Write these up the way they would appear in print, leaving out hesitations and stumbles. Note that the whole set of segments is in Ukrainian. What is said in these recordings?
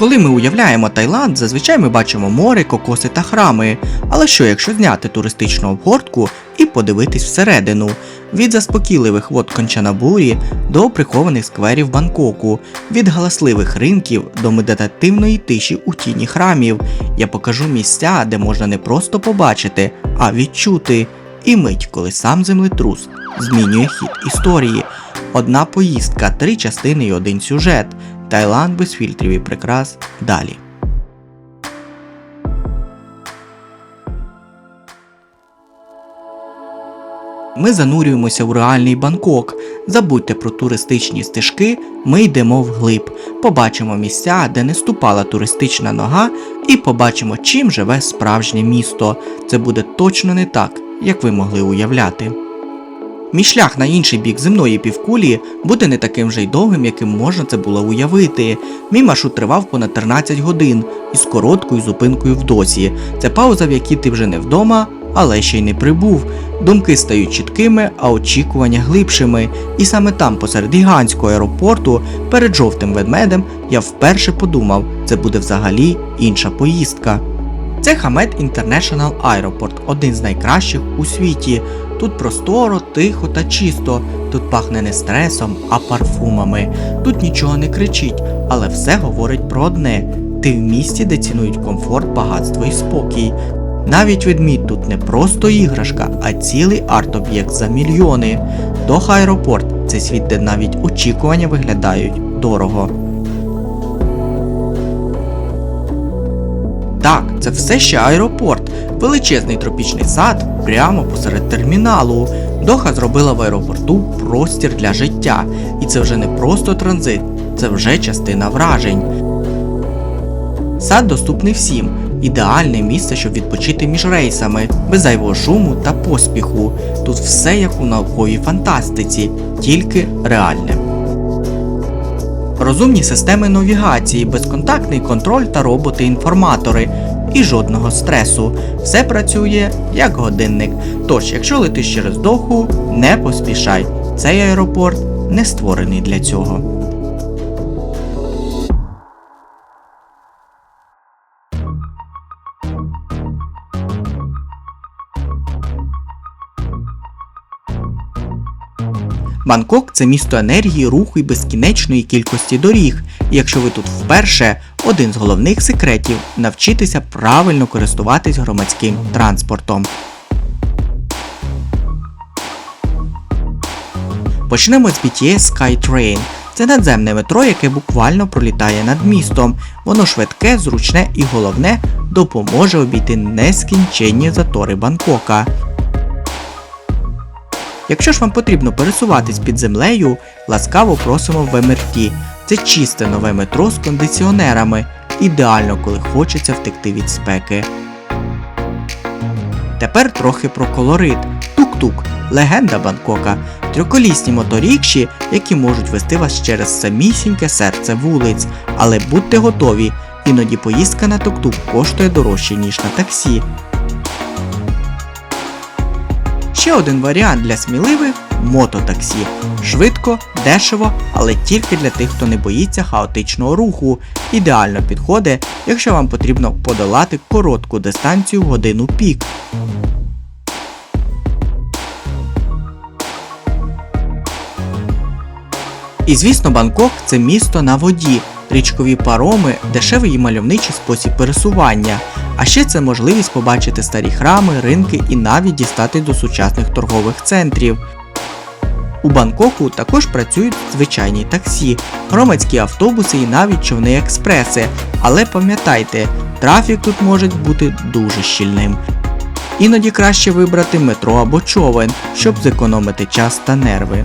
Коли ми уявляємо Таїланд, зазвичай ми бачимо море, кокоси та храми. Але що, якщо зняти туристичну обгортку і подивитись всередину? Від заспокійливих вод Кончанабурі до прихованих скверів Бангкоку, від галасливих ринків до медитативної тиші у тіні храмів. Я покажу місця, де можна не просто побачити, а відчути. І мить, коли сам землетрус змінює хід історії. Одна поїздка, 3 частини і 1 сюжет. Таїланд без фільтрів і прикрас. Далі. Ми занурюємося в реальний Бангкок. Забудьте про туристичні стежки, ми йдемо вглиб. Побачимо місця, де не ступала туристична нога, і побачимо, чим живе справжнє місто. Це буде точно не так, як ви могли уявляти. Мій шлях на інший бік земної півкулі буде не таким же й довгим, яким можна це було уявити. Мій маршрут тривав понад 13 годин із короткою зупинкою в Досі. Це пауза, в якій ти вже не вдома, але ще й не прибув. Думки стають чіткими, а очікування глибшими. І саме там, посеред гігантського аеропорту, перед жовтим ведмедем, я вперше подумав, це буде взагалі інша поїздка. Це Хамед International Airport, один з найкращих у світі. Тут просторо, тихо та чисто. Тут пахне не стресом, а парфумами. Тут нічого не кричить, але все говорить про одне. Ти в місті, де цінують комфорт, багатство і спокій. Навіть ведмідь тут не просто іграшка, а цілий арт-об'єкт за мільйони. Доха аеропорт – це світ, де навіть очікування виглядають дорого. Так, це все ще аеропорт. Величезний тропічний сад прямо посеред терміналу. Доха зробила в аеропорту простір для життя. І це вже не просто транзит, це вже частина вражень. Сад доступний всім. Ідеальне місце, щоб відпочити між рейсами, без зайвого шуму та поспіху. Тут все як у науковій фантастиці, тільки реальне. Розумні системи навігації, безконтактний контроль та роботи-інформатори. І жодного стресу. Все працює як годинник. Тож, якщо летиш через Доху, не поспішай. Цей аеропорт не створений для цього. Бангкок – це місто енергії, руху і безкінечної кількості доріг. І якщо ви тут вперше, один з головних секретів – навчитися правильно користуватись громадським транспортом. Почнемо з BTS SkyTrain. Це надземне метро, яке буквально пролітає над містом. Воно швидке, зручне і головне – допоможе обійти нескінченні затори Бангкока. Якщо ж вам потрібно пересуватись під землею, ласкаво просимо в МРТ. Це чисте нове метро з кондиціонерами. Ідеально, коли хочеться втекти від спеки. Тепер трохи про колорит. Тук-тук – легенда Бангкока. Трьохколісні моторікші, які можуть вести вас через самісіньке серце вулиць. Але будьте готові, іноді поїздка на тук-тук коштує дорожче, ніж на таксі. Ще один варіант для сміливих – мототаксі. Швидко, дешево, але тільки для тих, хто не боїться хаотичного руху. Ідеально підходить, якщо вам потрібно подолати коротку дистанцію в годину пік. І звісно, Бангкок – це місто на воді. Річкові пароми – дешевий і мальовничий спосіб пересування. А ще це можливість побачити старі храми, ринки і навіть дістатись до сучасних торгових центрів. У Бангкоку також працюють звичайні таксі, громадські автобуси і навіть човни-експреси. Але пам'ятайте, трафік тут може бути дуже щільним. Іноді краще вибрати метро або човен, щоб зекономити час та нерви.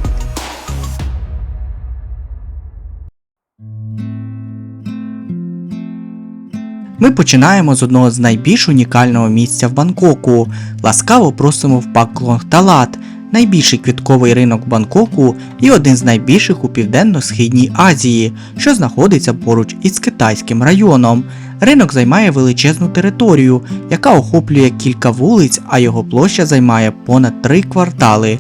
Ми починаємо з одного з найбільш унікального місця в Бангкоку. Ласкаво просимо в Пак-Клонгталат, найбільший квітковий ринок Бангкоку і один з найбільших у Південно-Східній Азії, що знаходиться поруч із китайським районом. Ринок займає величезну територію, яка охоплює кілька вулиць, а його площа займає понад 3 квартали.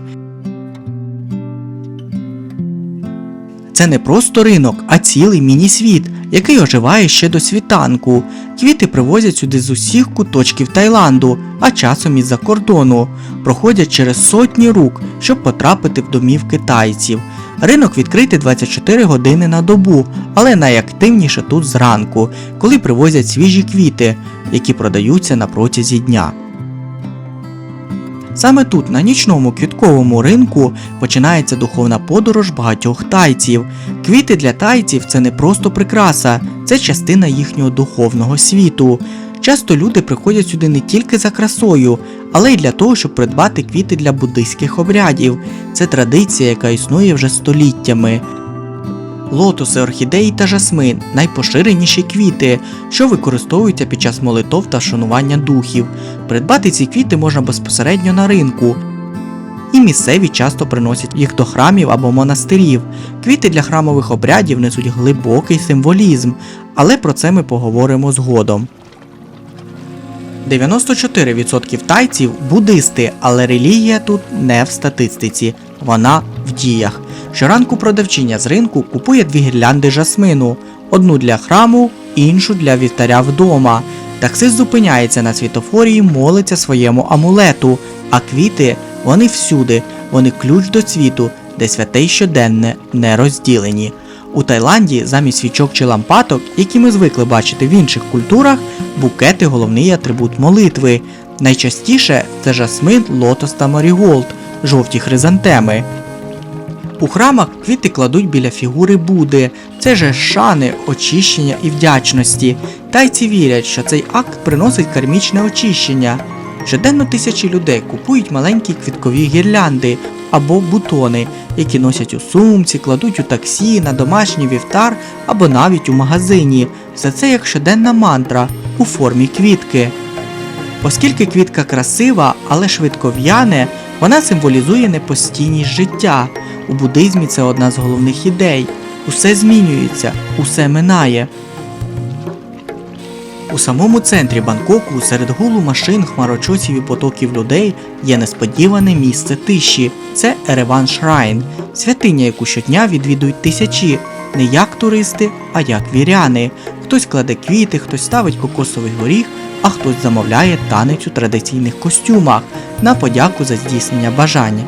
Це не просто ринок, а цілий міні-світ. який оживає ще до світанку. Квіти привозять сюди з усіх куточків Таїланду, а часом із-за кордону. Проходять через сотні рук, щоб потрапити в домівки тайців. Ринок відкритий 24 години на добу, але найактивніше тут зранку, коли привозять свіжі квіти, які продаються на протязі дня. Саме тут, на нічному квітковому ринку, починається духовна подорож багатьох тайців. Квіти для тайців – це не просто прикраса, це частина їхнього духовного світу. Часто люди приходять сюди не тільки за красою, але й для того, щоб придбати квіти для буддийських обрядів. Це традиція, яка існує вже століттями. Лотоси, орхідеї та жасмин – найпоширеніші квіти, що використовуються під час молитов та вшанування духів. Придбати ці квіти можна безпосередньо на ринку. І місцеві часто приносять їх до храмів або монастирів. Квіти для храмових обрядів несуть глибокий символізм, але про це ми поговоримо згодом. 94% тайців – буддисти, але релігія тут не в статистиці, вона в діях. Щоранку продавчиня з ринку купує 2 гірлянди жасмину, одну для храму, іншу для вівтаря вдома. Таксист зупиняється на світлофорі і молиться своєму амулету, а квіти – вони всюди, вони ключ до світу, де святе й щоденне не розділені. У Таїланді замість свічок чи лампадок, які ми звикли бачити в інших культурах, букети – головний атрибут молитви. Найчастіше це жасмин, лотос та маріголд – жовті хризантеми. У храмах квіти кладуть біля фігури Будди. Це жест шани, очищення і вдячності. Тайці вірять, що цей акт приносить кармічне очищення. Щоденно тисячі людей купують маленькі квіткові гірлянди або бутони, які носять у сумці, кладуть у таксі, на домашній вівтар або навіть у магазині. Все це як щоденна мантра у формі квітки. Оскільки квітка красива, але швидко в'яне, вона символізує непостійність життя. У буддизмі це одна з головних ідей. Усе змінюється, усе минає. У самому центрі Бангкоку, серед гулу машин, хмарочосів і потоків людей, є несподіване місце тиші. Це Ереван Шрайн, святиня, яку щодня відвідують тисячі, не як туристи, а як віряни. Хтось кладе квіти, хтось ставить кокосовий горіх, а хтось замовляє танець у традиційних костюмах на подяку за здійснення бажання.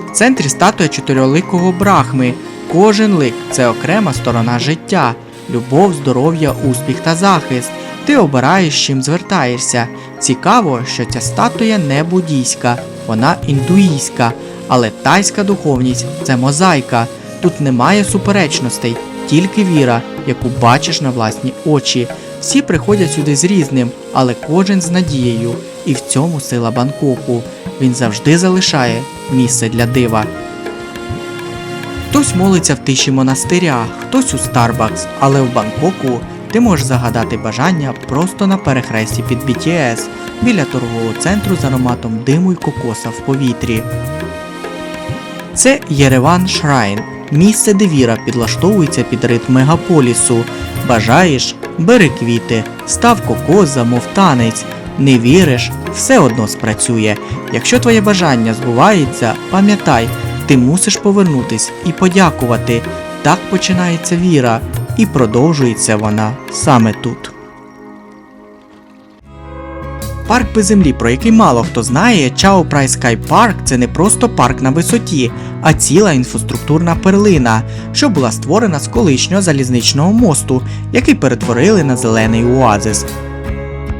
В центрі статуя чотириликого Брахми. Кожен лик – це окрема сторона життя. Любов, здоров'я, успіх та захист. Ти обираєш, з чим звертаєшся. Цікаво, що ця статуя не буддійська, вона індуїзька. Але тайська духовність – це мозаїка. Тут немає суперечностей, тільки віра, яку бачиш на власні очі. Всі приходять сюди з різним, але кожен з надією. І в цьому сила Бангкоку. Він завжди залишає місце для дива. Хтось молиться в тиші монастиря, хтось у Starbucks, але в Бангкоку ти можеш загадати бажання просто на перехресті під BTS, біля торгового центру з ароматом диму й кокоса в повітрі. Це Єреван Шрайн, місце, де віра підлаштовується під ритм мегаполісу. Бажаєш – бери квіти, став кокос, замов танець. Не віриш – все одно спрацює. Якщо твоє бажання збувається, пам'ятай, ти мусиш повернутись і подякувати. Так починається віра, і продовжується вона саме тут. Парк без землі, про який мало хто знає, Чао Прай Скай Парк – це не просто парк на висоті, а ціла інфраструктурна перлина, що була створена з колишнього залізничного мосту, який перетворили на зелений оазис.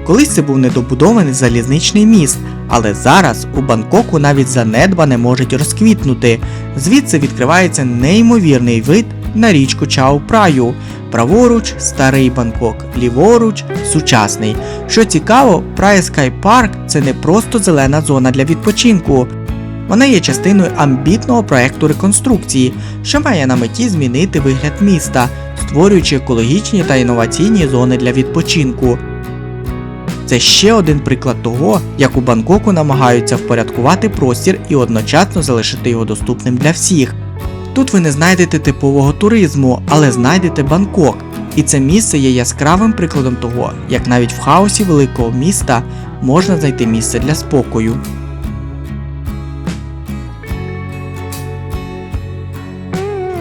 Колись це був недобудований залізничний міст, але зараз у Бангкоку навіть занедбане можуть розквітнути. Звідси відкривається неймовірний вид на річку Чао Праю. Праворуч – старий Бангкок, ліворуч – сучасний. Що цікаво, Прай Скай Парк – це не просто зелена зона для відпочинку. Вона є частиною амбітного проекту реконструкції, що має на меті змінити вигляд міста, створюючи екологічні та інноваційні зони для відпочинку. Це ще один приклад того, як у Бангкоку намагаються впорядкувати простір і одночасно залишити його доступним для всіх. Тут ви не знайдете типового туризму, але знайдете Бангкок. І це місце є яскравим прикладом того, як навіть в хаосі великого міста можна знайти місце для спокою.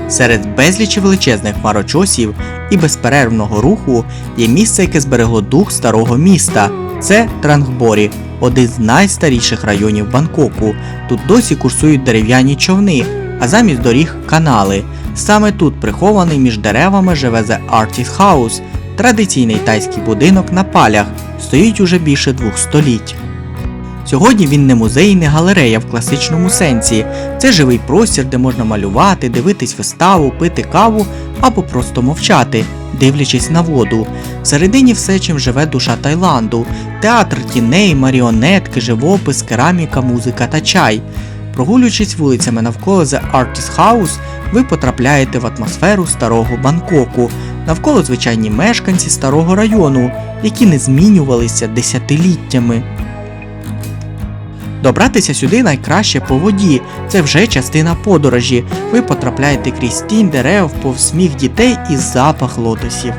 Серед безлічі величезних хмарочосів і безперервного руху є місце, яке зберегло дух старого міста. Це Трангборі, один з найстаріших районів Бангкоку. Тут досі курсують дерев'яні човни, а замість доріг – канали. Саме тут, прихований між деревами, живе The Artist House – традиційний тайський будинок на палях, стоїть уже більше 2 століть. Сьогодні він не музей і не галерея в класичному сенсі. Це живий простір, де можна малювати, дивитись виставу, пити каву або просто мовчати, дивлячись на воду. Всередині все, чим живе душа Таїланду. Театр тіней, маріонетки, живопис, кераміка, музика та чай. Прогулюючись вулицями навколо The Artist House, ви потрапляєте в атмосферу старого Бангкоку. Навколо звичайні мешканці старого району, які не змінювалися десятиліттями. Добратися сюди найкраще по воді, це вже частина подорожі. Ви потрапляєте крізь тінь дерев, повз сміх дітей і запах лотосів.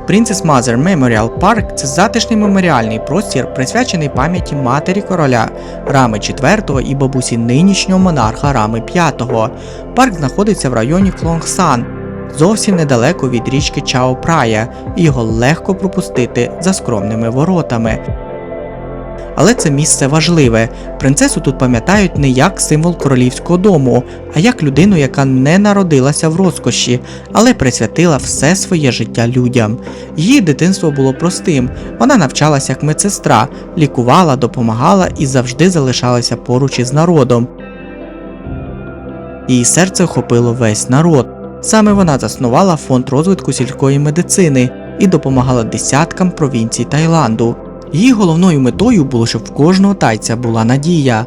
Princess Mother Memorial Park – це затишний меморіальний простір, присвячений пам'яті матері короля Рами IV і бабусі нинішнього монарха Рами V. Парк знаходиться в районі Клонгсан, зовсім недалеко від річки Чао Прая, і його легко пропустити за скромними воротами. Але це місце важливе. Принцесу тут пам'ятають не як символ королівського дому, а як людину, яка не народилася в розкоші, але присвятила все своє життя людям. Її дитинство було простим, вона навчалася як медсестра, лікувала, допомагала і завжди залишалася поруч із народом. Її серце охопило весь народ. Саме вона заснувала фонд розвитку сільської медицини і допомагала десяткам провінцій Таїланду. Її головною метою було, щоб в кожного тайця була надія.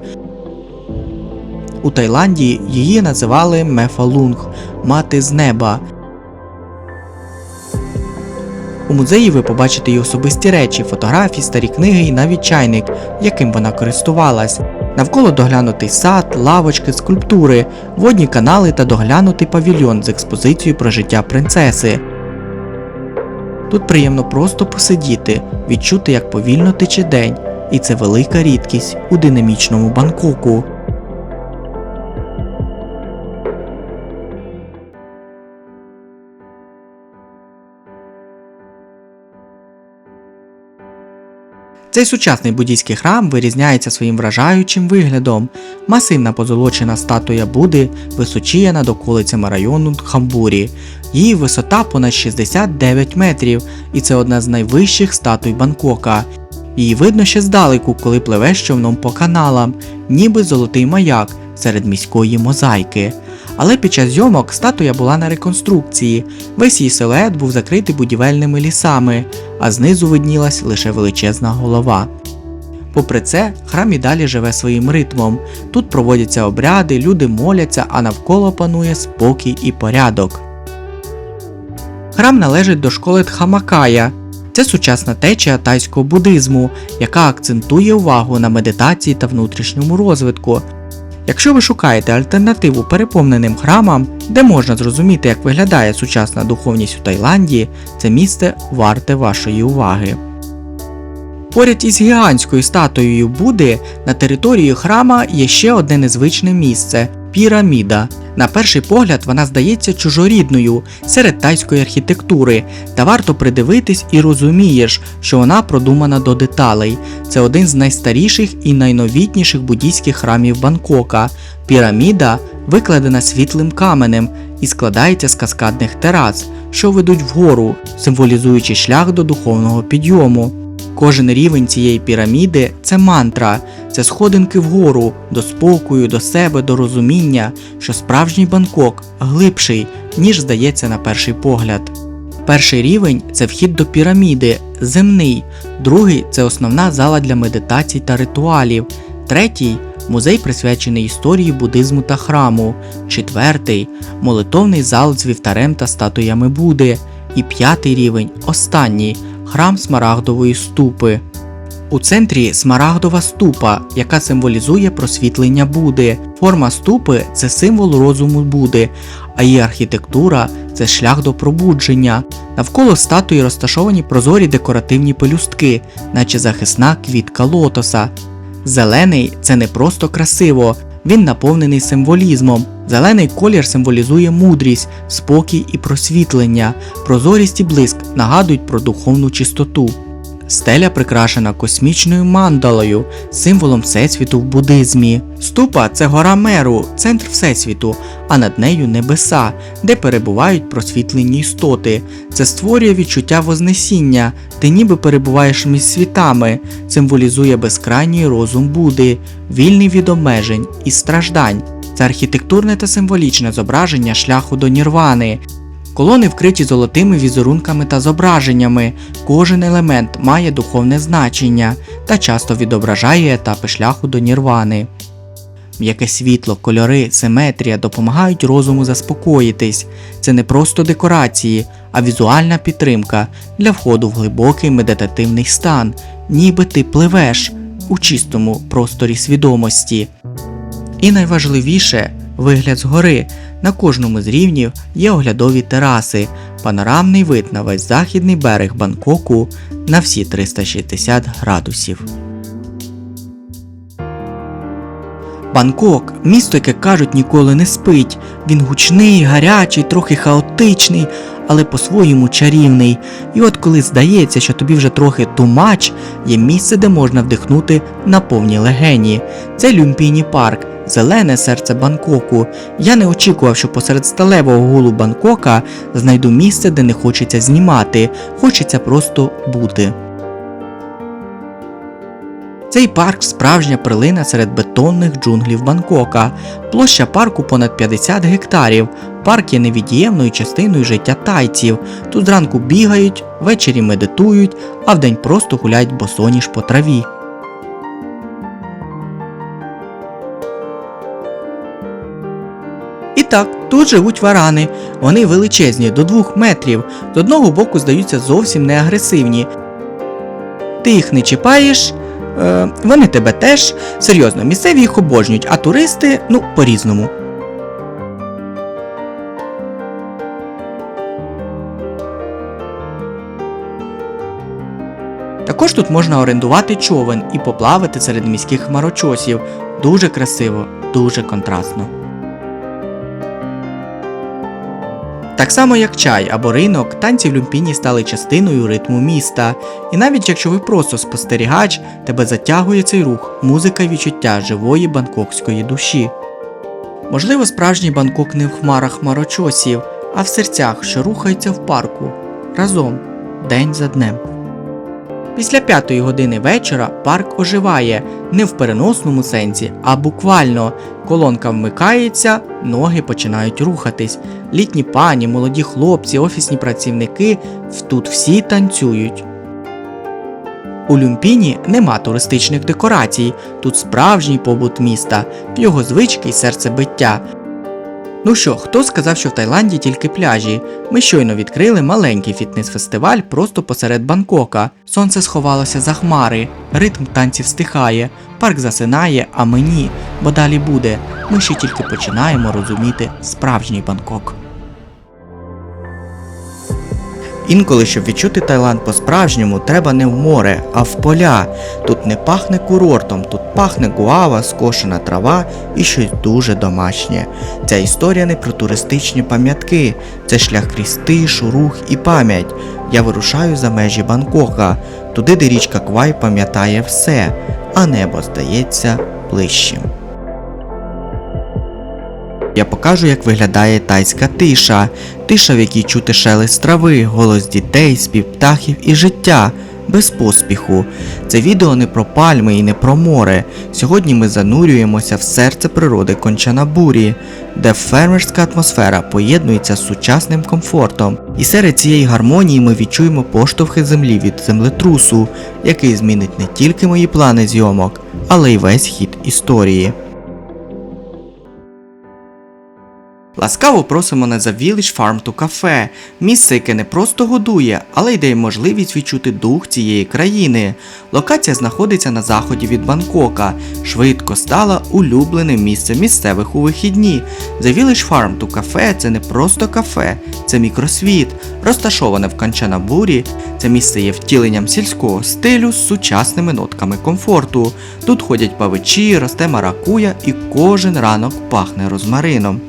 У Таїланді її називали Мефалунг – мати з неба. У музеї ви побачите її особисті речі, фотографії, старі книги і навіть чайник, яким вона користувалась. Навколо доглянутий сад, лавочки, скульптури, водні канали та доглянутий павільйон з експозицією про життя принцеси. Тут приємно просто посидіти, відчути, як повільно тече день, і це велика рідкість у динамічному Бангкоку. Цей сучасний буддійський храм вирізняється своїм вражаючим виглядом. Масивна позолочена статуя Будди височіє над околицями району Дхамбурі. Її висота понад 69 метрів, і це одна з найвищих статуй Бангкока. Її видно ще здалеку, коли пливеш човном по каналам, ніби золотий маяк серед міської мозаїки. Але під час зйомок статуя була на реконструкції, весь її силует був закритий будівельними лісами, а знизу виднілась лише величезна голова. Попри це, храм і далі живе своїм ритмом. Тут проводяться обряди, люди моляться, а навколо панує спокій і порядок. Храм належить до школи Дхамакая. Це сучасна течія тайського буддизму, яка акцентує увагу на медитації та внутрішньому розвитку. Якщо ви шукаєте альтернативу переповненим храмам, де можна зрозуміти, як виглядає сучасна духовність у Таїланді, це місце варте вашої уваги. Поряд із гігантською статуєю Будди на території храма є ще одне незвичне місце – піраміда. На перший погляд вона здається чужорідною серед тайської архітектури, та варто придивитись і розумієш, що вона продумана до деталей. Це один з найстаріших і найновітніших буддійських храмів Бангкока. Піраміда викладена світлим каменем і складається з каскадних терас, що ведуть вгору, символізуючи шлях до духовного підйому. Кожен рівень цієї піраміди – це мантра, це сходинки вгору, до спокою, до себе, до розуміння, що справжній Бангкок глибший, ніж здається на перший погляд. Перший рівень – це вхід до піраміди, земний, другий – це основна зала для медитацій та ритуалів, третій – музей, присвячений історії буддизму та храму, четвертий – молитовний зал з вівтарем та статуями Будди, і п'ятий рівень – останній – храм Смарагдової ступи. У центрі смарагдова ступа, яка символізує просвітлення Будди. Форма ступи – це символ розуму Будди, а її архітектура – це шлях до пробудження. Навколо статуї розташовані прозорі декоративні пелюстки, наче захисна квітка лотоса. Зелений – це не просто красиво, він наповнений символізмом. Зелений колір символізує мудрість, спокій і просвітлення, прозорість і блиск нагадують про духовну чистоту. Стеля прикрашена космічною мандалою, символом Всесвіту в буддизмі. Ступа – це гора Меру, центр Всесвіту, а над нею небеса, де перебувають просвітлені істоти. Це створює відчуття Вознесіння, ти ніби перебуваєш між світами, символізує безкрайній розум Будди, вільний від обмежень і страждань. Це архітектурне та символічне зображення шляху до нірвани. Колони вкриті золотими візерунками та зображеннями, кожен елемент має духовне значення та часто відображає етапи шляху до нірвани. М'яке світло, кольори, симетрія допомагають розуму заспокоїтись. Це не просто декорації, а візуальна підтримка для входу в глибокий медитативний стан, ніби ти пливеш у чистому просторі свідомості. І найважливіше – вигляд згори. На кожному з рівнів є оглядові тераси, панорамний вид на весь західний берег Бангкоку на всі 360 градусів. Бангкок – місто, яке кажуть ніколи не спить. Він гучний, гарячий, трохи хаотичний, але по-своєму чарівний. І от коли здається, що тобі вже трохи too much, є місце, де можна вдихнути на повні легені. Це Люмпіні парк. Зелене серце Бангкоку. Я не очікував, що посеред сталевого гулу Бангкока знайду місце, де не хочеться знімати, хочеться просто бути. Цей парк – справжня перлина серед бетонних джунглів Бангкока. Площа парку понад 50 гектарів. Парк є невід'ємною частиною життя тайців. Тут зранку бігають, ввечері медитують, а вдень просто гуляють босоніж по траві. І так, тут живуть варани. Вони величезні, до 2 метрів. З одного боку здаються зовсім не агресивні. Ти їх не чіпаєш, вони тебе теж. Серйозно, місцеві їх обожнюють, а туристи, по-різному. Також тут можна орендувати човен і поплавати серед міських хмарочосів. Дуже красиво, дуже контрастно. Так само як чай або ринок, танці в Люмпіні стали частиною ритму міста. І навіть якщо ви просто спостерігач, тебе затягує цей рух, музика і відчуття живої бангкокської душі. Можливо, справжній Бангкок не в хмарах хмарочосів, а в серцях, що рухаються в парку. Разом, день за днем. Після 5-ї години вечора парк оживає, не в переносному сенсі, а буквально. Колонка вмикається, ноги починають рухатись. Літні пані, молоді хлопці, офісні працівники – тут всі танцюють. У Люмпіні нема туристичних декорацій, тут справжній побут міста, його звички й серцебиття. Ну що, хто сказав, що в Таїланді тільки пляжі? Ми щойно відкрили маленький фітнес-фестиваль просто посеред Бангкока. Сонце сховалося за хмари, ритм танців стихає, парк засинає, а ми ні, бо далі буде. Ми ще тільки починаємо розуміти справжній Бангкок. Інколи, щоб відчути Таїланд по-справжньому, треба не в море, а в поля. Тут не пахне курортом, тут пахне гуава, скошена трава і щось дуже домашнє. Ця історія не про туристичні пам'ятки, це шлях крізь тишу, рух і пам'ять. Я вирушаю за межі Бангкока, туди, де річка Квай пам'ятає все, а небо здається ближчим. Я покажу, як виглядає тайська тиша. Тиша, в якій чути шелест трави, голос дітей, спів птахів і життя. Без поспіху. Це відео не про пальми і не про море. Сьогодні ми занурюємося в серце природи Кончанабурі, де фермерська атмосфера поєднується з сучасним комфортом. І серед цієї гармонії ми відчуємо поштовхи землі від землетрусу, який змінить не тільки мої плани зйомок, але й весь хід історії. Ласкаво просимо на The Village Farm to Cafe, місце, яке не просто годує, але й дає можливість відчути дух цієї країни. Локація знаходиться на заході від Бангкока, швидко стала улюбленим місцем місцевих у вихідні. The Village Farm to Cafe – це не просто кафе, це мікросвіт, розташоване в Канчанабурі. Це місце є втіленням сільського стилю з сучасними нотками комфорту. Тут ходять павичі, росте маракуя і кожен ранок пахне розмарином.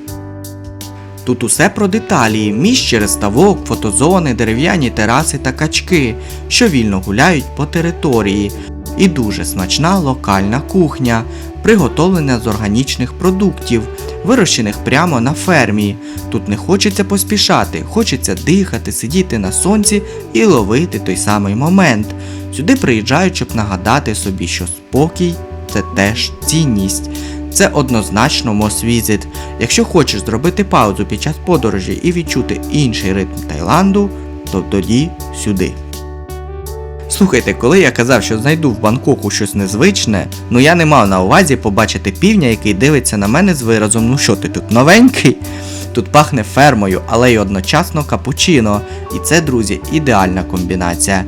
Тут усе про деталі, міст через ставок, фотозони, дерев'яні тераси та качки, що вільно гуляють по території. І дуже смачна локальна кухня, приготовлена з органічних продуктів, вирощених прямо на фермі. Тут не хочеться поспішати, хочеться дихати, сидіти на сонці і ловити той самий момент. Сюди приїжджають, щоб нагадати собі, що спокій – це теж цінність. Це однозначно must visit. Якщо хочеш зробити паузу під час подорожі і відчути інший ритм Таїланду, то тоді сюди. Слухайте, коли я казав, що знайду в Бангкоку щось незвичне, я не мав на увазі побачити півня, який дивиться на мене з виразом «Ну що ти тут новенький?». Тут пахне фермою, але й одночасно капучино. І це, друзі, ідеальна комбінація.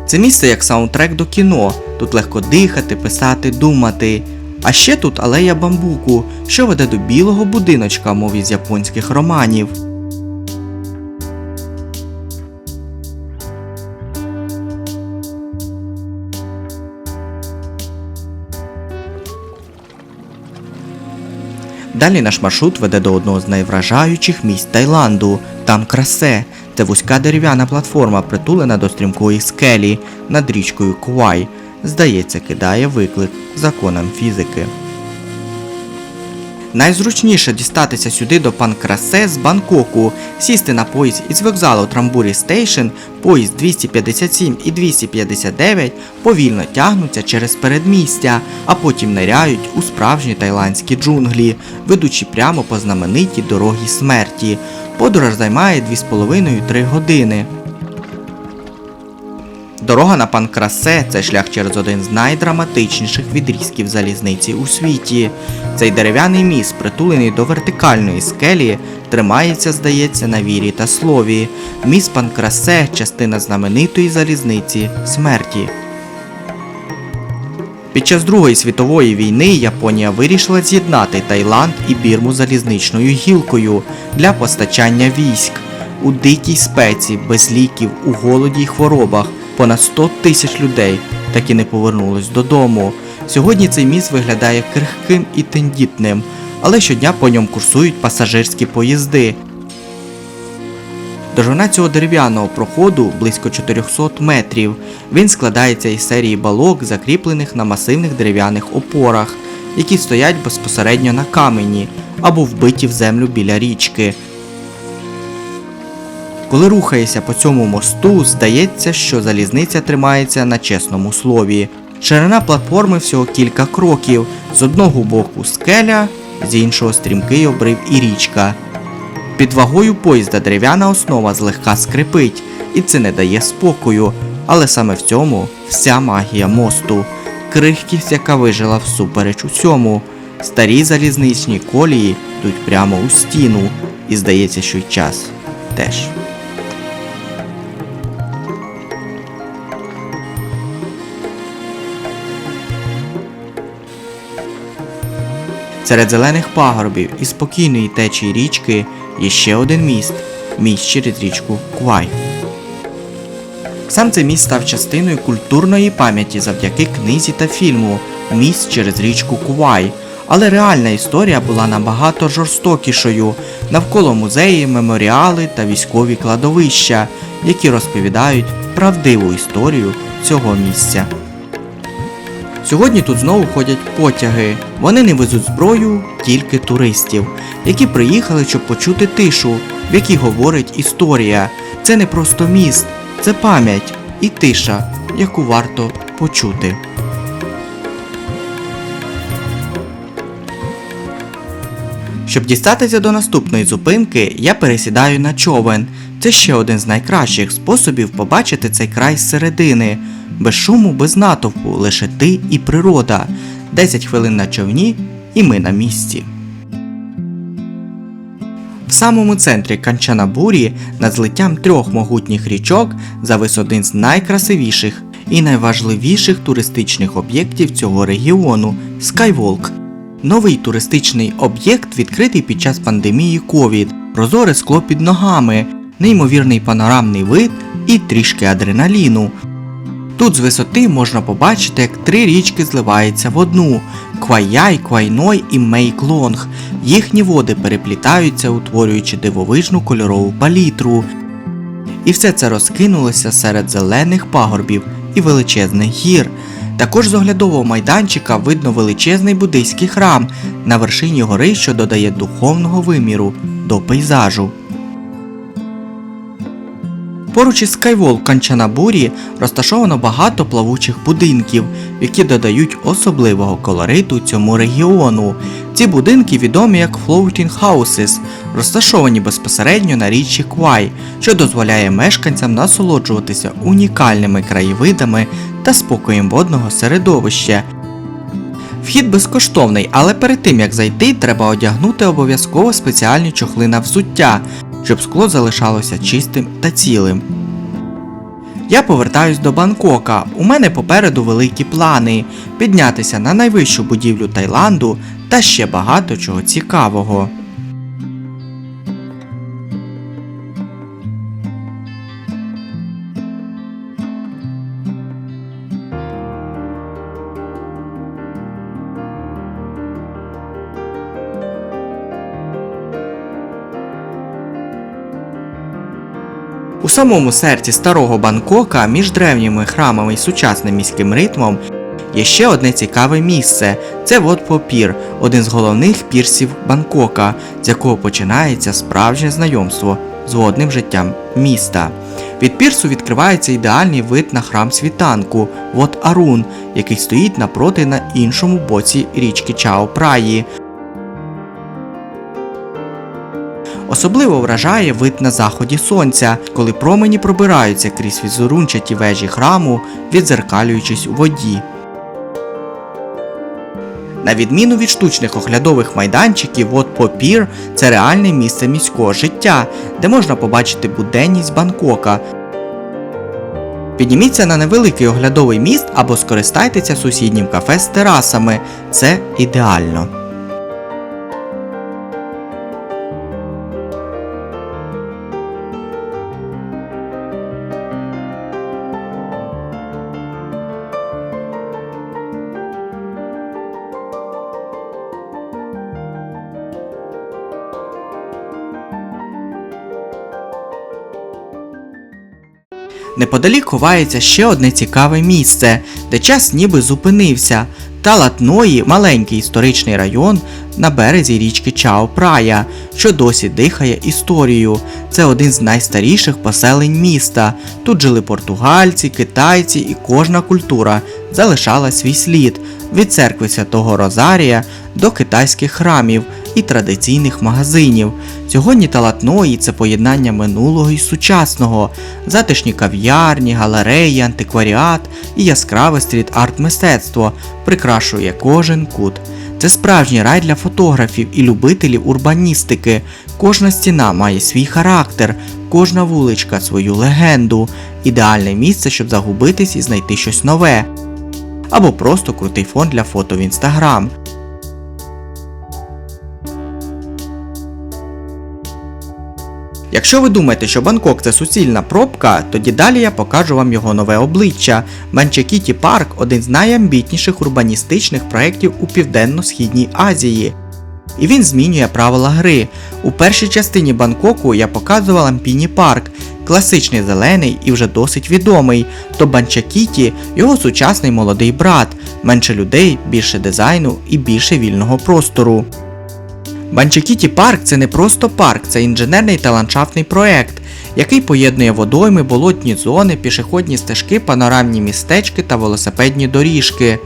Це місце як саундтрек до кіно. Тут легко дихати, писати, думати. А ще тут алея бамбуку, що веде до білого будиночка, мов із японських романів. Далі наш маршрут веде до одного з найвражаючих місць Таїланду – Там Красе. Це вузька дерев'яна платформа, притулена до стрімкої скелі над річкою Квай. Здається, кидає виклик законам фізики. Найзручніше дістатися сюди до Панкрасе з Бангкоку, сісти на поїзд із вокзалу Трамбурі Стейшн, поїзд 257 і 259 повільно тягнуться через передмістя, а потім ниряють у справжні тайландські джунглі, ведучи прямо по знаменитій дорогі смерті. Подорож займає 2,5-3 години. Дорога на Панкрасе – це шлях через один з найдраматичніших відрізків залізниці у світі. Цей дерев'яний міст, притулений до вертикальної скелі, тримається, здається, на вірі та слові. Міст Панкрасе – частина знаменитої залізниці смерті. Під час Другої світової війни Японія вирішила з'єднати Таїланд і Бірму залізничною гілкою для постачання військ. У дикій спеці, без ліків, у голоді й хворобах понад 100 тисяч людей так і не повернулись додому. Сьогодні цей міст виглядає крихким і тендітним, але щодня по ньому курсують пасажирські поїзди. Довжина цього дерев'яного проходу близько 400 метрів. Він складається із серії балок, закріплених на масивних дерев'яних опорах, які стоять безпосередньо на камені або вбиті в землю біля річки. Коли рухаєшся по цьому мосту, здається, що залізниця тримається на чесному слові. Ширина платформи всього кілька кроків. З одного боку скеля, з іншого стрімкий обрив і річка. Під вагою поїзда дерев'яна основа злегка скрипить, і це не дає спокою. Але саме в цьому вся магія мосту. Крихкість, яка вижила всупереч усьому. Старі залізничні колії йдуть прямо у стіну. І здається, що й час теж. Серед зелених пагорбів і спокійної течії річки є ще один міст – міст через річку Квай. Сам цей міст став частиною культурної пам'яті завдяки книзі та фільму «Міст через річку Квай». Але реальна історія була набагато жорстокішою. Навколо музеї, меморіали та військові кладовища, які розповідають правдиву історію цього місця. Сьогодні тут знову ходять потяги. Вони не везуть зброю, тільки туристів, які приїхали, щоб почути тишу, в якій говорить історія. Це не просто міст, це пам'ять і тиша, яку варто почути. Щоб дістатися до наступної зупинки, я пересідаю на човен. Це ще один з найкращих способів побачити цей край зсередини. Без шуму, без натовпу, лише ти і природа. 10 хвилин на човні, і ми на місці. В самому центрі Канчанабурі над злиттям трьох могутніх річок завис один з найкрасивіших і найважливіших туристичних об'єктів цього регіону – Skywalk. Новий туристичний об'єкт відкритий під час пандемії COVID, прозоре скло під ногами, неймовірний панорамний вид і трішки адреналіну. Тут з висоти можна побачити, як три річки зливаються в одну – Квайяй, Квайной і Мейклонг. Їхні води переплітаються, утворюючи дивовижну кольорову палітру. І все це розкинулося серед зелених пагорбів і величезних гір. Також з оглядового майданчика видно величезний буддийський храм на вершині гори, що додає духовного виміру до пейзажу. Поруч із Skywalk Канчанабурі розташовано багато плавучих будинків, які додають особливого колориту цьому регіону. Ці будинки відомі як Floating Houses, розташовані безпосередньо на річці Квай, що дозволяє мешканцям насолоджуватися унікальними краєвидами та спокоєм водного середовища. Вхід безкоштовний, але перед тим як зайти, треба одягнути обов'язково спеціальні чохли на взуття, щоб скло залишалося чистим та цілим. Я повертаюсь до Бангкока. У мене попереду великі плани – піднятися на найвищу будівлю Таїланду та ще багато чого цікавого. У самому серці старого Бангкока, між древніми храмами і сучасним міським ритмом, є ще одне цікаве місце – це Wat Po Pier, один з головних пірсів Бангкока, з якого починається справжнє знайомство з водним життям міста. Від пірсу відкривається ідеальний вид на храм світанку – Wat Arun, який стоїть напроти на іншому боці річки Чао Праї. Особливо вражає вид на заході сонця, коли промені пробираються крізь візерунчаті вежі храму, віддзеркалюючись у воді. На відміну від штучних оглядових майданчиків, Wat Po Pier – це реальне місце міського життя, де можна побачити буденність Бангкока. Підніміться на невеликий оглядовий міст або скористайтеся сусіднім кафе з терасами – це ідеально. Неподалік ховається ще одне цікаве місце, де час ніби зупинився. Талат Ной – маленький історичний район на березі річки Чао Прая, що досі дихає історією. Це один з найстаріших поселень міста. Тут жили португальці, китайці і кожна культура залишала свій слід – від церкви Святого Розарія до китайських храмів і традиційних магазинів. Сьогодні Талат Ной – це поєднання минулого і сучасного. Затишні кав'ярні, галереї, антикваріат і яскраве стріт-арт-мистецтво прикрашує кожен кут. Це справжній рай для фотографів і любителів урбаністики. Кожна стіна має свій характер, кожна вуличка – свою легенду. Ідеальне місце, щоб загубитись і знайти щось нове. Або просто крутий фон для фото в Instagram. Якщо ви думаєте, що Бангкок – це суцільна пробка, тоді далі я покажу вам його нове обличчя. Манчакіті Парк – один з найамбітніших урбаністичних проєктів у Південно-Східній Азії. І він змінює правила гри. У першій частині Бангкоку я показував Лампіні Парк, класичний зелений і вже досить відомий, то Манчакіті – його сучасний молодий брат, менше людей, більше дизайну і більше вільного простору. Манчакіті Парк – це не просто парк, це інженерний та ландшафтний проєкт, який поєднує водойми, болотні зони, пішохідні стежки, панорамні містечки та велосипедні доріжки.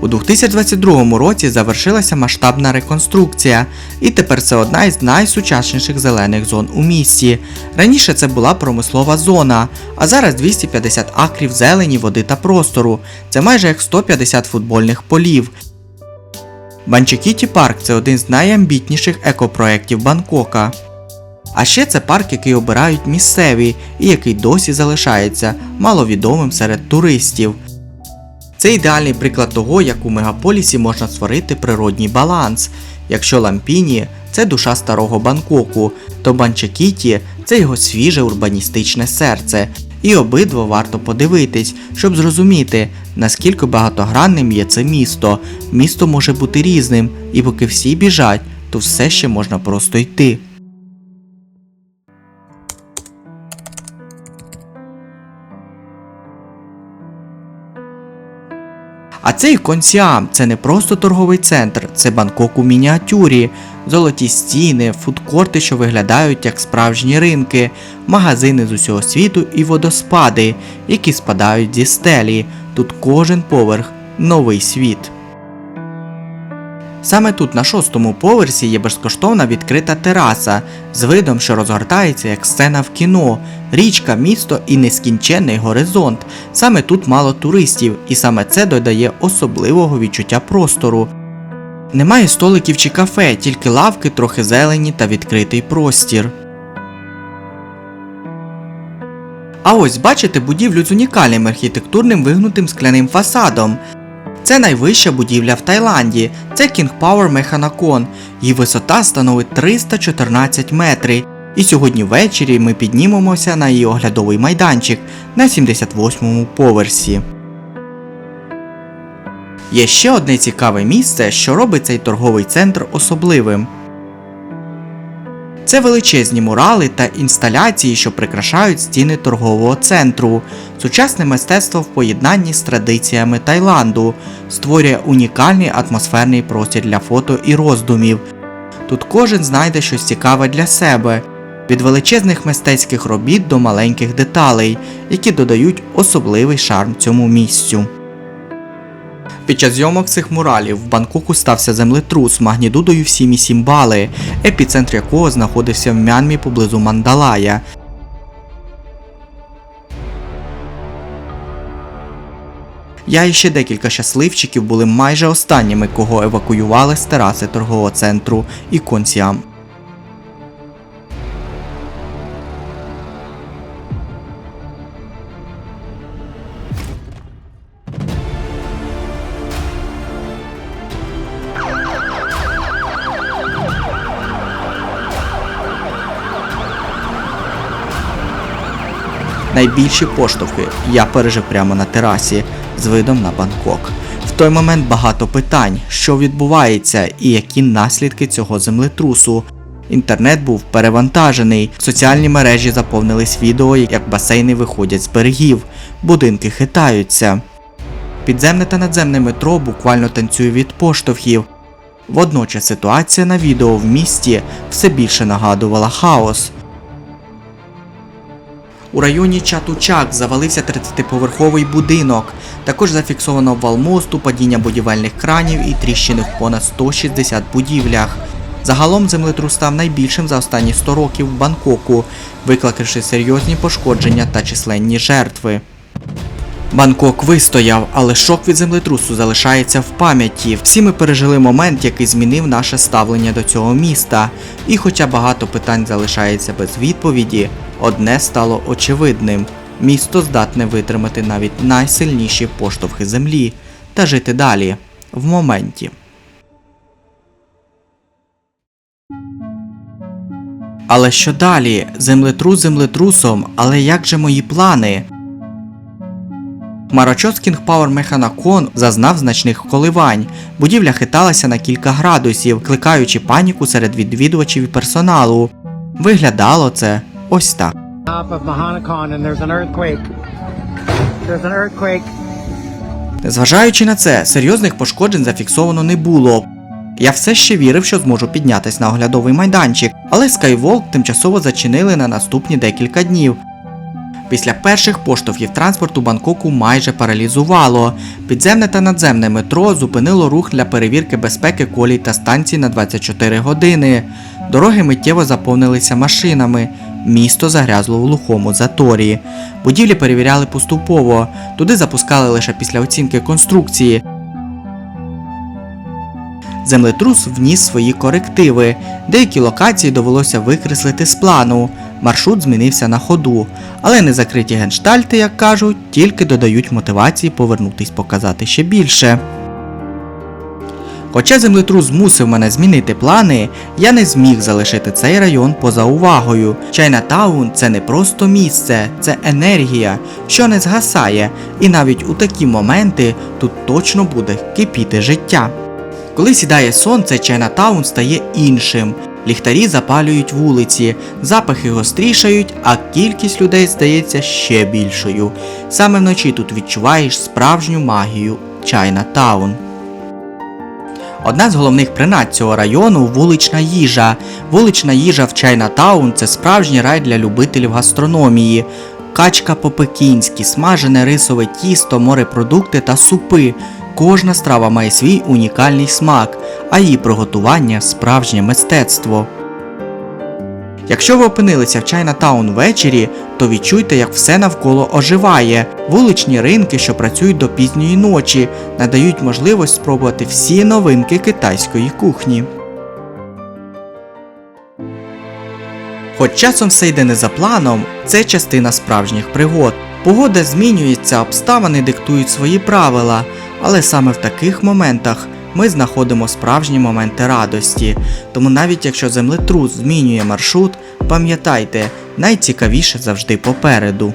У 2022 році завершилася масштабна реконструкція, і тепер це одна із найсучасніших зелених зон у місті. Раніше це була промислова зона, а зараз 250 акрів зелені, води та простору. Це майже як 150 футбольних полів. Манчакіті Парк – це один з найамбітніших екопроєктів Бангкока. А ще це парк, який обирають місцеві і який досі залишається маловідомим серед туристів. Це ідеальний приклад того, як у мегаполісі можна створити природній баланс. Якщо Лампіні – це душа старого Бангкоку, то Банчакіті – це його свіже урбаністичне серце. І обидва варто подивитись, щоб зрозуміти, наскільки багатогранним є це місто. Місто може бути різним, і поки всі біжать, то все ще можна просто йти. А цей Консіам – це не просто торговий центр, це Бангкок у мініатюрі. Золоті стіни, фудкорти, що виглядають як справжні ринки, магазини з усього світу і водоспади, які спадають зі стелі. Тут кожен поверх – новий світ. Саме тут, на 6-му поверсі, є безкоштовна відкрита тераса з видом, що розгортається як сцена в кіно, річка, місто і нескінченний горизонт. Саме тут мало туристів, і саме це додає особливого відчуття простору. Немає столиків чи кафе, тільки лавки, трохи зелені та відкритий простір. А ось бачите будівлю з унікальним архітектурним вигнутим скляним фасадом. Це найвища будівля в Таїланді, це King Power Mekhanakon, її висота становить 314 метрів. І сьогодні ввечері ми піднімемося на її оглядовий майданчик на 78-му поверсі. Є ще одне цікаве місце, що робить цей торговий центр особливим. Це величезні мурали та інсталяції, що прикрашають стіни торгового центру. Сучасне мистецтво в поєднанні з традиціями Таїланду створює унікальний атмосферний простір для фото і роздумів. Тут кожен знайде щось цікаве для себе, від величезних мистецьких робіт до маленьких деталей, які додають особливий шарм цьому місцю. Під час зйомок цих муралів в Бангкоку стався землетрус магнітудою в 7,7 бали, епіцентр якого знаходився в Мянмі поблизу Мандалая. Я і ще декілька щасливчиків були майже останніми, кого евакуювали з тераси торгового центру і Консіам. Найбільші поштовхи я пережив прямо на терасі з видом на Бангкок. В той момент багато питань, що відбувається і які наслідки цього землетрусу. Інтернет був перевантажений, соціальні мережі заповнились відео, як басейни виходять з берегів, будинки хитаються. Підземне та надземне метро буквально танцює від поштовхів. Водночас ситуація на відео в місті все більше нагадувала хаос. У районі Чатучак завалився 30-поверховий будинок. Також зафіксовано обвал мосту, падіння будівельних кранів і тріщини в понад 160 будівлях. Загалом землетрус став найбільшим за останні 100 років в Бангкоку, викликавши серйозні пошкодження та численні жертви. Бангкок вистояв, але шок від землетрусу залишається в пам'яті. Всі ми пережили момент, який змінив наше ставлення до цього міста. І хоча багато питань залишається без відповіді, одне стало очевидним – місто здатне витримати навіть найсильніші поштовхи землі та жити далі, в моменті. Але що далі? Землетрус землетрусом, але як же мої плани? Хмарочос King Power Mekhanakon зазнав значних коливань. Будівля хиталася на кілька градусів, викликаючи паніку серед відвідувачів і персоналу. Виглядало це ось так. Незважаючи на це, серйозних пошкоджень зафіксовано не було. Я все ще вірив, що зможу піднятися на оглядовий майданчик, але Skywalk тимчасово зачинили на наступні декілька днів. Після перших поштовхів транспорту Бангкоку майже паралізувало. Підземне та надземне метро зупинило рух для перевірки безпеки колій та станцій на 24 години. Дороги миттєво заповнилися машинами. Місто загрязло в глухому заторі. Будівлі перевіряли поступово. Туди запускали лише після оцінки конструкції. Землетрус вніс свої корективи. Деякі локації довелося викреслити з плану. Маршрут змінився на ходу. Але незакриті генштальти, як кажуть, тільки додають мотивації повернутись показати ще більше. Хоча землетрус змусив мене змінити плани, я не зміг залишити цей район поза увагою. Чайнатаун – це не просто місце, це енергія, що не згасає, і навіть у такі моменти тут точно буде кипіти життя. Коли сідає сонце, Чайнатаун стає іншим. Ліхтарі запалюють вулиці, запахи гострішають, а кількість людей здається ще більшою. Саме вночі тут відчуваєш справжню магію Чайнатаун. Одна з головних принад цього району – вулична їжа. Вулична їжа в Чайнатаун – це справжній рай для любителів гастрономії. Качка по-пекінськи, смажене рисове тісто, морепродукти та супи. Кожна страва має свій унікальний смак, а її приготування – справжнє мистецтво. Якщо ви опинилися в Чайнатаун ввечері, то відчуйте, як все навколо оживає. Вуличні ринки, що працюють до пізньої ночі, надають можливість спробувати всі новинки китайської кухні. Хоч часом все йде не за планом, це частина справжніх пригод. Погода змінюється, обставини диктують свої правила, але саме в таких моментах ми знаходимо справжні моменти радості. Тому навіть якщо землетрус змінює маршрут, пам'ятайте, найцікавіше завжди попереду.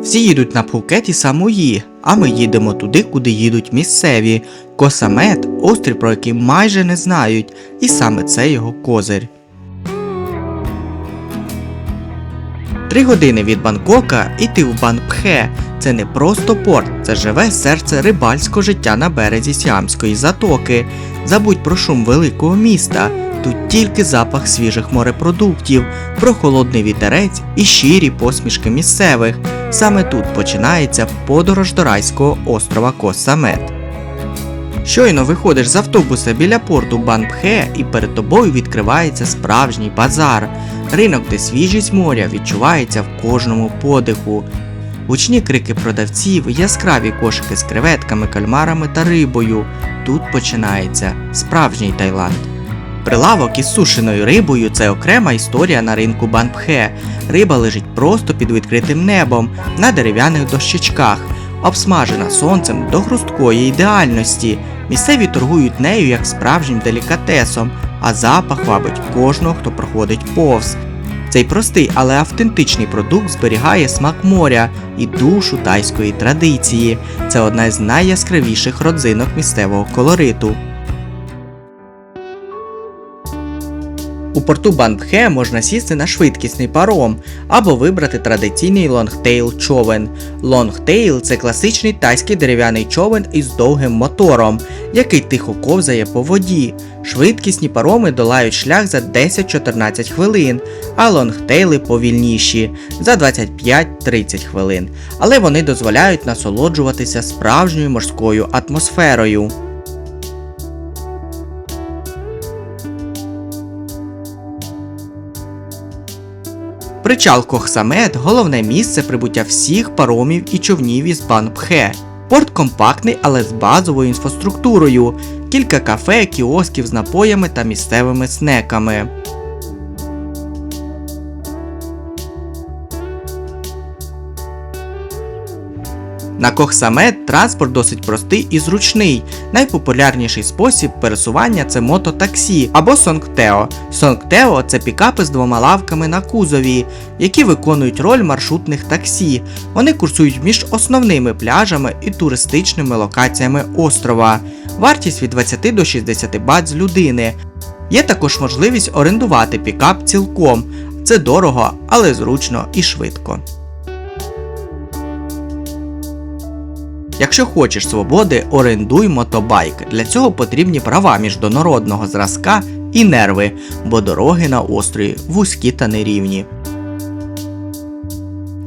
Всі їдуть на Пхукет і Самуї, а ми їдемо туди, куди їдуть місцеві. Коh Samet – острів, про який майже не знають, і саме це його козир. 3 години від Бангкока і ти в Бан Пхе. Це не просто порт, це живе серце рибальського життя на березі Сіамської затоки. Забудь про шум великого міста, тут тільки запах свіжих морепродуктів, прохолодний вітерець і щирі посмішки місцевих. Саме тут починається подорож до райського острова Коh Samet. Щойно виходиш з автобуса біля порту Бан Пхе і перед тобою відкривається справжній базар. Ринок, де свіжість моря відчувається в кожному подиху. Гучні крики продавців, яскраві кошики з креветками, кальмарами та рибою. Тут починається справжній Таїланд. Прилавок із сушеною рибою – це окрема історія на ринку Бан Пхе. Риба лежить просто під відкритим небом, на дерев'яних дощечках, обсмажена сонцем до хрусткої ідеальності. Місцеві торгують нею як справжнім делікатесом, а запах вабить кожного, хто проходить повз. Цей простий, але автентичний продукт зберігає смак моря і душу тайської традиції. Це одна з найяскравіших родзинок місцевого колориту. У порту Бан Пхе можна сісти на швидкісний паром або вибрати традиційний лонгтейл човен. Лонгтейл – це класичний тайський дерев'яний човен із довгим мотором, який тихо ковзає по воді. Швидкісні пароми долають шлях за 10-14 хвилин, а лонгтейли повільніші – за 25-30 хвилин. Але вони дозволяють насолоджуватися справжньою морською атмосферою. Причал Коh Samet – головне місце прибуття всіх паромів і човнів із Бан Пхе. Порт компактний, але з базовою інфраструктурою. Кілька кафе, кіосків з напоями та місцевими снеками. На Коh Samet транспорт досить простий і зручний. Найпопулярніший спосіб пересування – це мототаксі або сонгтео. Сонгтео – це пікапи з 2 лавками на кузові, які виконують роль маршрутних таксі. Вони курсують між основними пляжами і туристичними локаціями острова. Вартість від 20 до 60 бат з людини. Є також можливість орендувати пікап цілком. Це дорого, але зручно і швидко. Якщо хочеш свободи, орендуй мотобайк. Для цього потрібні права міжнародного зразка і нерви, бо дороги на острові вузькі та нерівні.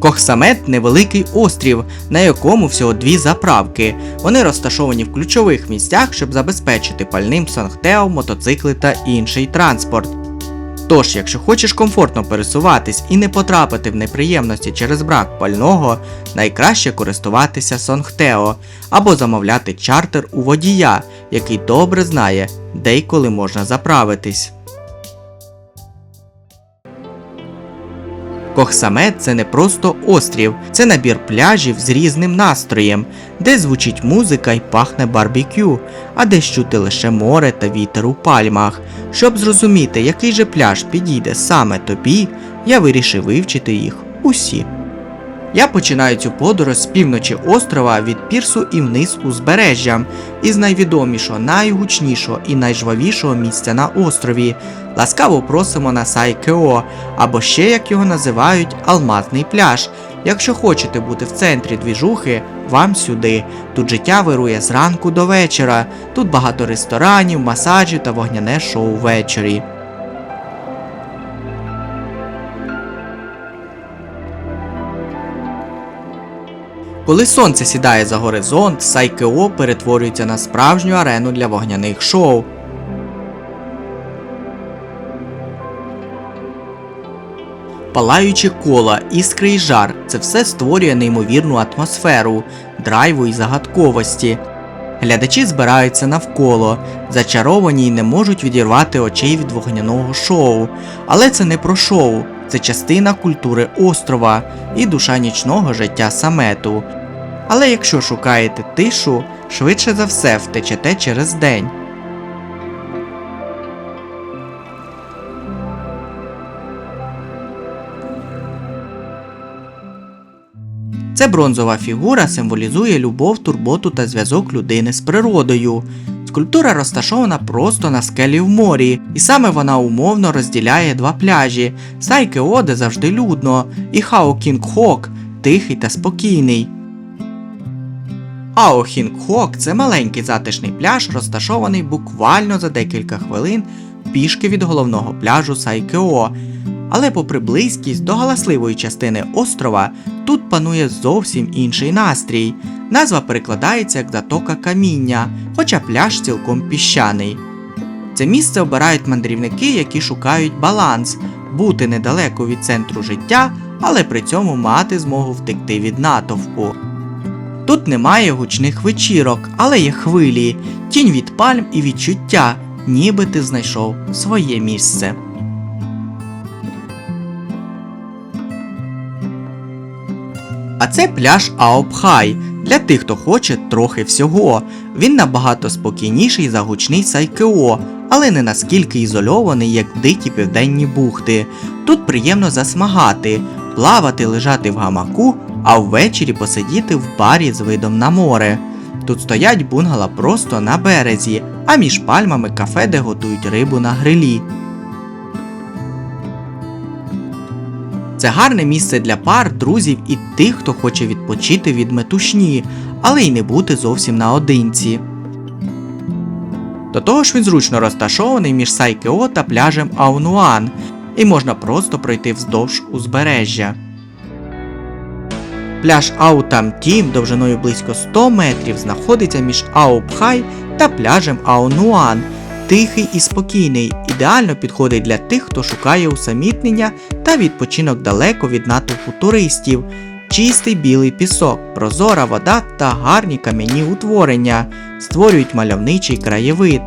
Коh Samet – невеликий острів, на якому всього 2 заправки. Вони розташовані в ключових місцях, щоб забезпечити пальним сонгтео, мотоцикли та інший транспорт. Тож, якщо хочеш комфортно пересуватись і не потрапити в неприємності через брак пального, найкраще користуватися Songteo або замовляти чартер у водія, який добре знає, де й коли можна заправитись. Кох Самет – це не просто острів, це набір пляжів з різним настроєм, де звучить музика і пахне барбекю, а де чути лише море та вітер у пальмах. Щоб зрозуміти, який же пляж підійде саме тобі, я вирішив вивчити їх усі. Я починаю цю подорож з півночі острова від пірсу і вниз узбережжям, із найвідомішого, найгучнішого і найжвавішого місця на острові. Ласкаво просимо на Сайкео, або ще, як його називають, Алмазний пляж. Якщо хочете бути в центрі двіжухи, вам сюди. Тут життя вирує зранку до вечора. Тут багато ресторанів, масажів та вогняне шоу ввечері. Коли сонце сідає за горизонт, Сайкео перетворюється на справжню арену для вогняних шоу. Палаючі кола, іскри і жар – це все створює неймовірну атмосферу, драйву і загадковості. Глядачі збираються навколо, зачаровані й не можуть відірвати очей від вогняного шоу. Але це не про шоу, це частина культури острова і душа нічного життя Самету. Але якщо шукаєте тишу, швидше за все втечете через день. Ця бронзова фігура символізує любов, турботу та зв'язок людини з природою. Скульптура розташована просто на скелі в морі, і саме вона умовно розділяє два пляжі – Сайкео, де завжди людно, і Хао-Кінг-Хок – тихий та спокійний. Хао-Кінг-Хок – це маленький затишний пляж, розташований буквально за декілька хвилин пішки від головного пляжу Сайкео. Але попри близькість до галасливої частини острова, тут панує зовсім інший настрій. Назва перекладається як «Затока каміння», хоча пляж цілком піщаний. Це місце обирають мандрівники, які шукають баланс – бути недалеко від центру життя, але при цьому мати змогу втекти від натовпу. Тут немає гучних вечірок, але є хвилі, тінь від пальм і відчуття, ніби ти знайшов своє місце. А це пляж Ао-Пхай, для тих, хто хоче трохи всього. Він набагато спокійніший за гучний Сайкео, але не наскільки ізольований, як дикі південні бухти. Тут приємно засмагати, плавати, лежати в гамаку, а ввечері посидіти в барі з видом на море. Тут стоять бунгало просто на березі, а між пальмами кафе, де готують рибу на грилі. Це гарне місце для пар, друзів і тих, хто хоче відпочити від метушні, але й не бути зовсім наодинці. До того ж він зручно розташований між Сайкео та пляжем Аонуан, і можна просто пройти вздовж узбережжя. Пляж Ао-Там-Тім довжиною близько 100 метрів знаходиться між Ао-Пхай та пляжем Аонуан. Тихий і спокійний, ідеально підходить для тих, хто шукає усамітнення та відпочинок далеко від натовпу туристів. Чистий білий пісок, прозора вода та гарні кам'яні утворення створюють мальовничий краєвид.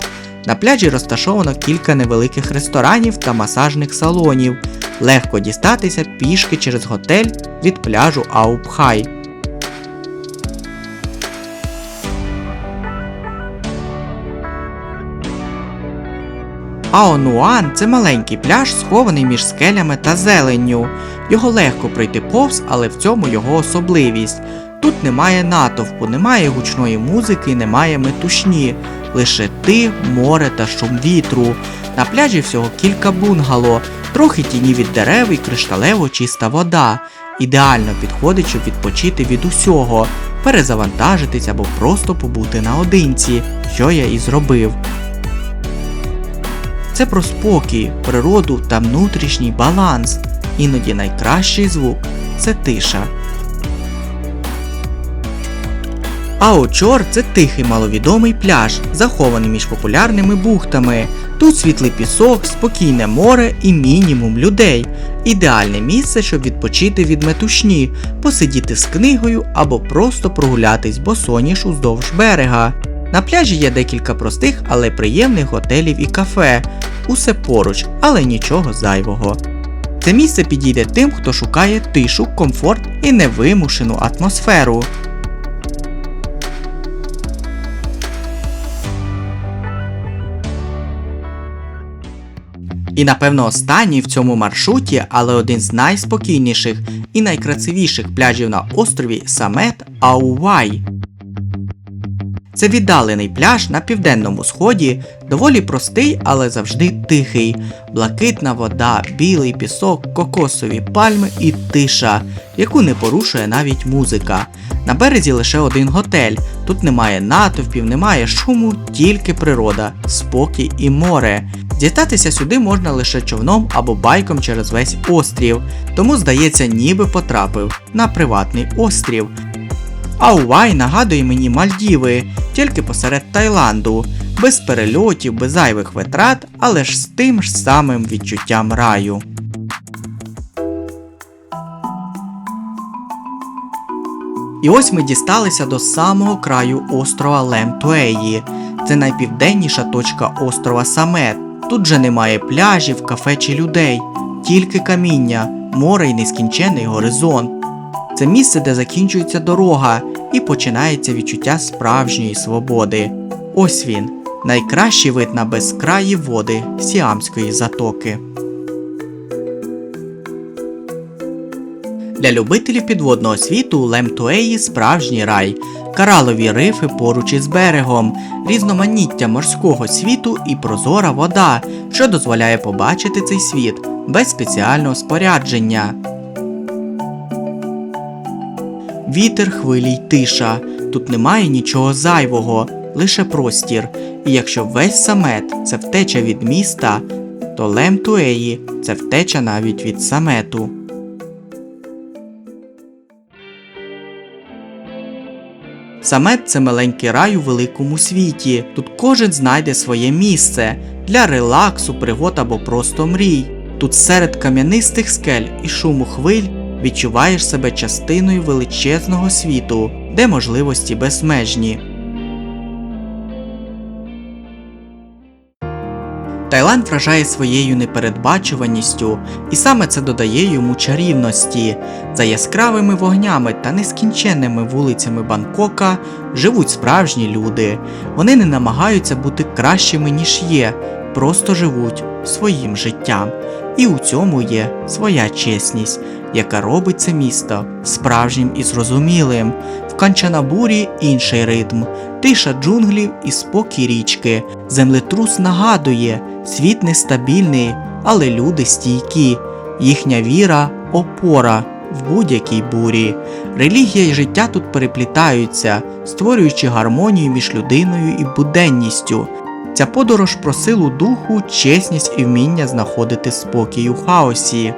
На пляжі розташовано кілька невеликих ресторанів та масажних салонів. Легко дістатися пішки через готель від пляжу Ао-Пхай. Аонуан – це маленький пляж, схований між скелями та зеленню. Його легко пройти повз, але в цьому його особливість. Тут немає натовпу, немає гучної музики, немає метушні. Лише ти, море та шум вітру. На пляжі всього кілька бунгало, трохи тіні від дерев і кришталево чиста вода. Ідеально підходить, щоб відпочити від усього, перезавантажитись або просто побути наодинці, що я і зробив. Це про спокій, природу та внутрішній баланс. Іноді найкращий звук – це тиша. Аочор – це тихий маловідомий пляж, захований між популярними бухтами. Тут світлий пісок, спокійне море і мінімум людей. Ідеальне місце, щоб відпочити від метушні, посидіти з книгою або просто прогулятись босоніж уздовж берега. На пляжі є декілька простих, але приємних готелів і кафе. Усе поруч, але нічого зайвого. Це місце підійде тим, хто шукає тишу, комфорт і невимушену атмосферу. І напевно останній в цьому маршруті, але один з найспокійніших і найкрасивіших пляжів на острові Самет Аувай. Це віддалений пляж на південному сході, доволі простий, але завжди тихий. Блакитна вода, білий пісок, кокосові пальми і тиша, яку не порушує навіть музика. На березі лише один готель, тут немає натовпів, немає шуму, тільки природа, спокій і море. Дістатися сюди можна лише човном або байком через весь острів, тому здається, ніби потрапив на приватний острів. Аувай нагадує мені Мальдіви, тільки посеред Таїланду, без перельотів, без зайвих витрат, але ж з тим ж самим відчуттям раю. І ось ми дісталися до самого краю острова Лемтуеї. Це найпівденніша точка острова Самет. Тут же немає пляжів, кафе чи людей, тільки каміння, море й нескінчений горизонт. Це місце, де закінчується дорога і починається відчуття справжньої свободи. Ось він, найкращий вид на безкраї води Сіамської затоки. Для любителів підводного світу Лемтуеї справжній рай. Коралові рифи поруч із берегом, різноманіття морського світу і прозора вода, що дозволяє побачити цей світ без спеціального спорядження. Вітер, хвилі й тиша. Тут немає нічого зайвого, лише простір. І якщо весь Самет – це втеча від міста, то Лемтуеї – це втеча навіть від Самету. Самет – це маленький рай у великому світі. Тут кожен знайде своє місце для релаксу, пригод або просто мрій. Тут серед кам'янистих скель і шуму хвиль відчуваєш себе частиною величезного світу, де можливості безмежні. Таїланд вражає своєю непередбачуваністю, і саме це додає йому чарівності. За яскравими вогнями та нескінченними вулицями Бангкока живуть справжні люди. Вони не намагаються бути кращими, ніж є, просто живуть своїм життям. І у цьому є своя чесність, яка робить це місто справжнім і зрозумілим. В Канчанабурі інший ритм, тиша джунглів і спокій річки. Землетрус нагадує, світ нестабільний, але люди стійкі. Їхня віра – опора в будь-якій бурі. Релігія і життя тут переплітаються, створюючи гармонію між людиною і буденністю. Ця подорож про силу духу, чесність і вміння знаходити спокій у хаосі.